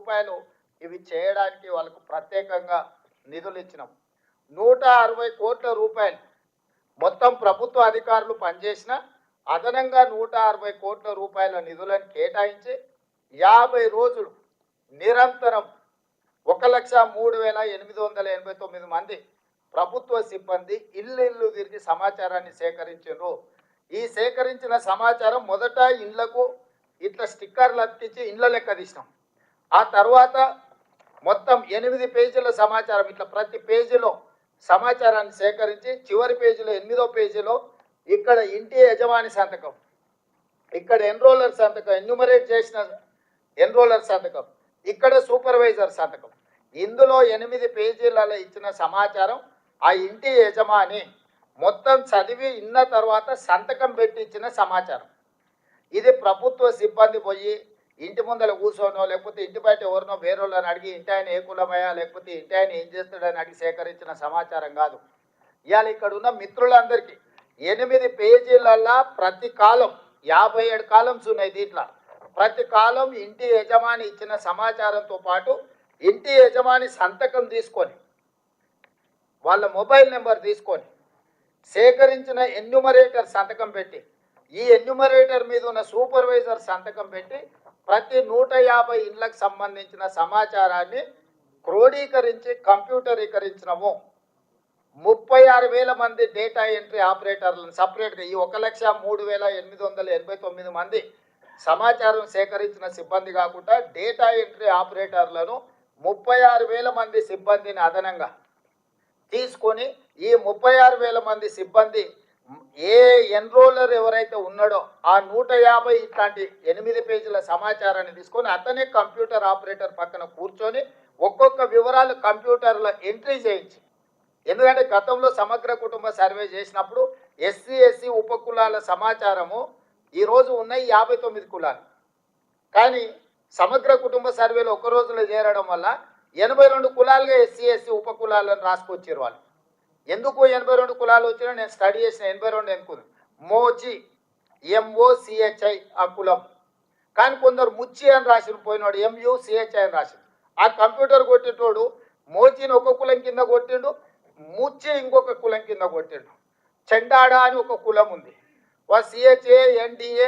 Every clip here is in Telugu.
రూపాయలు ఇవి చేయడానికి వాళ్ళకు ప్రత్యేకంగా నిధులు ఇచ్చినాం. 160 కోట్ల రూపాయలు మొత్తం ప్రభుత్వ అధికారులు పనిచేసిన అదనంగా 160 కోట్ల రూపాయల నిధులను కేటాయించి 50 రోజులు నిరంతరం 1,03,889 మంది ప్రభుత్వ సిబ్బంది ఇల్లు తిరిగి సమాచారాన్ని సేకరించారు. ఈ సేకరించిన సమాచారం మొదట ఇళ్లకు ఇట్లా స్టిక్కర్లు అతికించి ఇళ్ల లెక్క తీసినాం. ఆ తర్వాత మొత్తం 8 పేజీల సమాచారం ఇట్లా ప్రతి పేజీలో సమాచారాన్ని సేకరించి చివరి పేజీలో 8వ పేజీలో ఇక్కడ ఇంటి యజమాని సంతకం, ఇక్కడ ఎన్రోలర్ సంతకం, ఎన్యూమరేట్ చేసిన ఎన్రోలర్ సంతకం, ఇక్కడ సూపర్వైజర్ సంతకం. ఇందులో 8 పేజీలలో ఇచ్చిన సమాచారం ఆ ఇంటి యజమాని మొత్తం చదివి ఇన్న తర్వాత సంతకం పెట్టి ఇచ్చిన సమాచారం. ఇది ప్రభుత్వ సిబ్బంది పోయి ఇంటి ముందర కూర్చోనో లేకపోతే ఇంటి బయట ఎవరినో వేరేళ్ళని అడిగి ఇంటి ఆయన ఏ కులమయ్యా లేకపోతే ఇంటి ఆయన ఏం చేస్తాడని అడిగి సేకరించిన సమాచారం కాదు. ఇవాళ ఇక్కడ ఉన్న మిత్రులందరికీ 8 పేజీలల్లా ప్రతి కాలం 57 కాలమ్స్ ఉన్నాయి. దీంట్లో ప్రతి కాలం ఇంటి యజమాని ఇచ్చిన సమాచారంతో పాటు ఇంటి యజమాని సంతకం తీసుకొని వాళ్ళ మొబైల్ నెంబర్ తీసుకొని సేకరించిన ఎన్యూమరేటర్ సంతకం పెట్టి ఈ ఎన్యూమరేటర్ మీద ఉన్న సూపర్వైజర్ సంతకం పెట్టి ప్రతి 150 ఇళ్లకు సంబంధించిన సమాచారాన్ని క్రోడీకరించి కంప్యూటరీకరించినము. 36,000 మంది డేటా ఎంట్రీ ఆపరేటర్లను సపరేట్గా ఈ 1,03,889 మంది సమాచారం సేకరించిన సిబ్బంది కాకుండా డేటా ఎంట్రీ ఆపరేటర్లను 36,000 మంది సిబ్బందిని అదనంగా తీసుకొని ఈ 36,000 మంది సిబ్బంది ఏ ఎన్రోలర్ ఎవరైతే ఉన్నాడో ఆ 150 ఇట్లాంటి 8 పేజీల సమాచారాన్ని తీసుకొని అతనే కంప్యూటర్ ఆపరేటర్ పక్కన కూర్చొని ఒక్కొక్క వివరాలు కంప్యూటర్లో ఎంట్రీ చేయించి, ఎందుకంటే గతంలో సమగ్ర కుటుంబ సర్వే చేసినప్పుడు ఎస్సీ ఉపకులాల సమాచారము ఈరోజు ఉన్నాయి 59 కులాలు, కానీ సమగ్ర కుటుంబ సర్వేలో ఒక రోజులో చేరడం వల్ల 82 కులాలుగా ఎస్సీ ఉపకులాలను రాసుకొచ్చారు వాళ్ళు. ఎందుకు 82 కులాలు వచ్చినా నేను స్టడీ చేసిన 82 ఎందుకు మోచి MOCHI ఆ కులం, కానీ కొందరు ముచ్చి అని రాసిన పోయినాడు MUCHI అని రాసిన. ఆ కంప్యూటర్ కొట్టేటోడు మోచిని ఒక కులం కింద కొట్టిండు, ముచ్చి ఇంకొక కులం కింద కొట్టిండు. చెండాడ అని ఒక కులం ఉంది, CHA NDA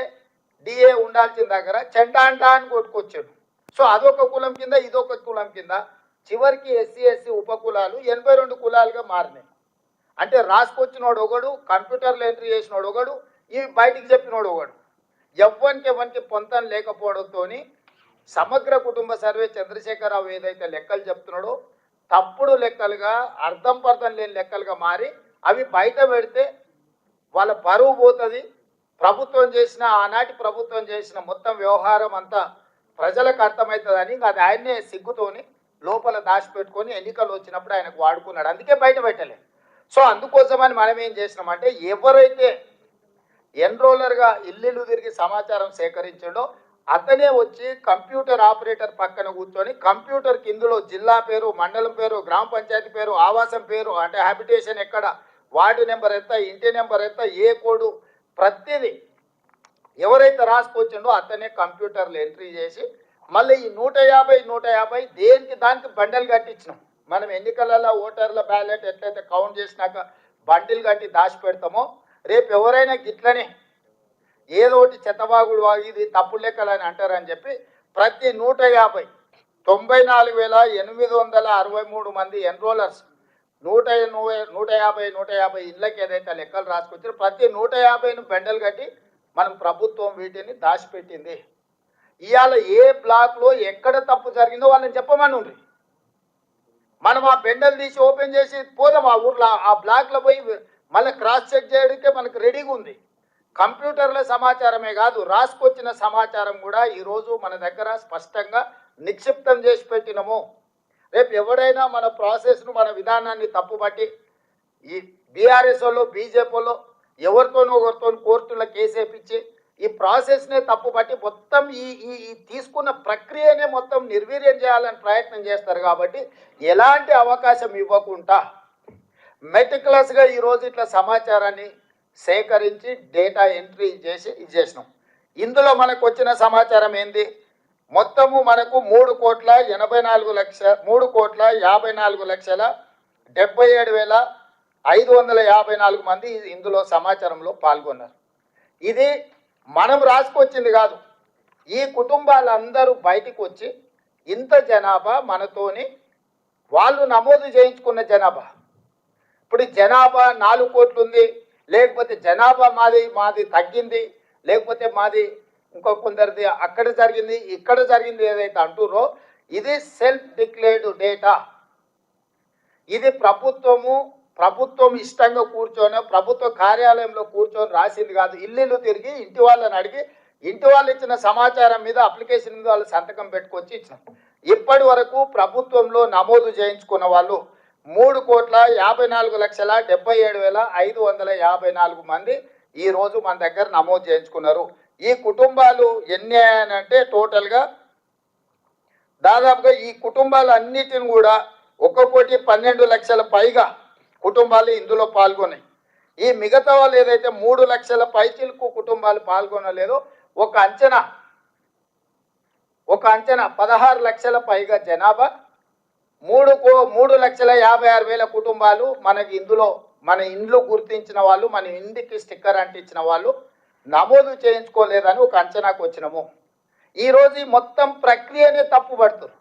DA ఉండాల్సిన దగ్గర చెండాండా అని కొట్టుకొచ్చాడు. సో అదొక కులం కింద ఇదొక కులం కింద చివరికి ఎస్సీ ఉపకులాలు 82 కులాలుగా మారినాయి. అంటే రాసుకొచ్చినోడు ఒకడు, కంప్యూటర్లో ఎంట్రీ చేసినోడు ఒకడు, ఇవి బయటికి చెప్పినోడు ఒకడు. ఎవరికి పొంతం లేకపోవడంతో సమగ్ర కుటుంబ సర్వే చంద్రశేఖరరావు ఏదైతే లెక్కలు చెప్తున్నాడో తప్పుడు లెక్కలుగా అర్థం పర్థం లేని లెక్కలుగా మారి అవి బయట పెడితే వాళ్ళ పరువు పోతుంది. ప్రభుత్వం చేసిన ఆనాటి ప్రభుత్వం చేసిన మొత్తం వ్యవహారం అంతా ప్రజలకు అర్థమవుతుందని అది ఆయన్నే సిగ్గుతోని లోపల దాచిపెట్టుకొని ఎన్నికలు వచ్చినప్పుడు ఆయనకు వాడుకున్నాడు, అందుకే బయట పెట్టలేదు. సో అందుకోసమని మనం ఏం చేసినామంటే ఎవరైతే ఎన్రోలర్గా ఇల్లు తిరిగి సమాచారం సేకరించాడో అతనే వచ్చి కంప్యూటర్ ఆపరేటర్ పక్కన కూర్చొని కంప్యూటర్కి ఇందులో జిల్లా పేరు, మండలం పేరు, గ్రామ పంచాయతీ పేరు, ఆవాసం పేరు, అంటే హ్యాబిటేషన్ ఎక్కడ, వార్డు నెంబర్ ఎంత, ఇంటి నెంబర్ ఎంత, ఏ కోడు, ప్రతిదీ ఎవరైతే రాసుకొచ్చిండో అతనే కంప్యూటర్లో ఎంట్రీ చేసి మళ్ళీ ఈ 150 దేనికి దానికి బండలు కట్టించినాం. మనం ఎన్నికలలో ఓటర్ల బ్యాలెట్ ఎట్లయితే కౌంట్ చేసినాక బండిల్ కట్టి దాచి పెడతామో రేపు ఎవరైనా గిట్లనే ఏదో ఒకటి చెత్తబాగులు ఇది తప్పుడు లెక్కలని అంటారని చెప్పి ప్రతి 94,863 మంది ఎన్రోలర్స్ 150 ఇళ్ళకి ఏదైతే లెక్కలు రాసుకొచ్చారో ప్రతి 150ను బెండలు కట్టి మనం ప్రభుత్వం వీటిని దాచిపెట్టింది. ఇవాళ ఏ బ్లాక్లో ఎక్కడ తప్పు జరిగిందో వాళ్ళని చెప్పమని ఉంది. మనం ఆ బెండలు తీసి ఓపెన్ చేసి పోదాం ఆ ఊర్లో ఆ బ్లాక్లో పోయి మళ్ళీ క్రాస్ చెక్ చేయడానికే మనకు రెడీగా ఉంది. కంప్యూటర్ల సమాచారమే కాదు రాసుకొచ్చిన సమాచారం కూడా ఈరోజు మన దగ్గర స్పష్టంగా నిక్షిప్తం చేసి పెట్టినము. రేపు ఎవడైనా మన ప్రాసెస్ను మన విధానాన్ని తప్పుబట్టి ఈ బీఆర్ఎస్ వాళ్ళు బీజేపీ వాళ్ళు ఎవరితోనో ఒకరితో కోర్టులో కేసు వేయించి ఈ ప్రాసెస్నే తప్పుబట్టి మొత్తం ఈ తీసుకున్న ప్రక్రియనే మొత్తం నిర్వీర్యం చేయాలని ప్రయత్నం చేస్తారు. కాబట్టి ఎలాంటి అవకాశం ఇవ్వకుండా మెటిక్యులస్గా ఈరోజు ఇట్లా సమాచారాన్ని సేకరించి డేటా ఎంట్రీ చేసి చేసినాం. ఇందులో మనకు వచ్చిన సమాచారం ఏంది, మొత్తము మనకు 3,54,74,554 మంది ఇందులో సమాచారంలో పాల్గొన్నారు. ఇది మనం రాసుకొచ్చింది కాదు. ఈ కుటుంబాలందరూ బయటికి వచ్చి ఇంత జనాభా మనతోని వాళ్ళు నమోదు చేయించుకున్న జనాభా. ఇప్పుడు జనాభా 4 కోట్లు ఉంది, లేకపోతే జనాభా మాది తగ్గింది, లేకపోతే మాది ఇంకో కొందరిది అక్కడ జరిగింది ఇక్కడ జరిగింది ఏదైతే అంటుర్రో ఇది సెల్ఫ్ డిక్లేర్డ్ డేటా. ఇది ప్రభుత్వం ఇష్టంగా కూర్చొని ప్రభుత్వ కార్యాలయంలో కూర్చొని రాసింది కాదు. ఇల్లు తిరిగి ఇంటి వాళ్ళని అడిగి ఇంటి వాళ్ళు ఇచ్చిన సమాచారం మీద అప్లికేషన్ మీద వాళ్ళు సంతకం పెట్టుకొచ్చి ఇచ్చినాం. ఇప్పటి వరకు ప్రభుత్వంలో నమోదు చేయించుకున్న వాళ్ళు 3,54,77,554 మంది ఈ రోజు మన దగ్గర నమోదు చేయించుకున్నారు. ఈ కుటుంబాలు ఎన్ని అంటే టోటల్గా దాదాపుగా ఈ కుటుంబాలు అన్నిటిని కూడా 1,12,00,000 పైగా కుటుంబాలు ఇందులో పాల్గొన్నాయి. ఈ మిగతా వాళ్ళు ఏదైతే 3 లక్షల పైచిలకు కుటుంబాలు పాల్గొనలేదో ఒక అంచనా 16 లక్షల పైగా జనాభా, 3,56,000 కుటుంబాలు మనకి ఇందులో మన ఇండ్లు గుర్తించిన వాళ్ళు, మన ఇంటికి స్టిక్కర్ అంటించిన వాళ్ళు నమోదు చేయించుకోలేదని ఒక అంచనాకు వచ్చినాము. ఈరోజు ఈ మొత్తం ప్రక్రియనే తప్పు పడుతున్నారు.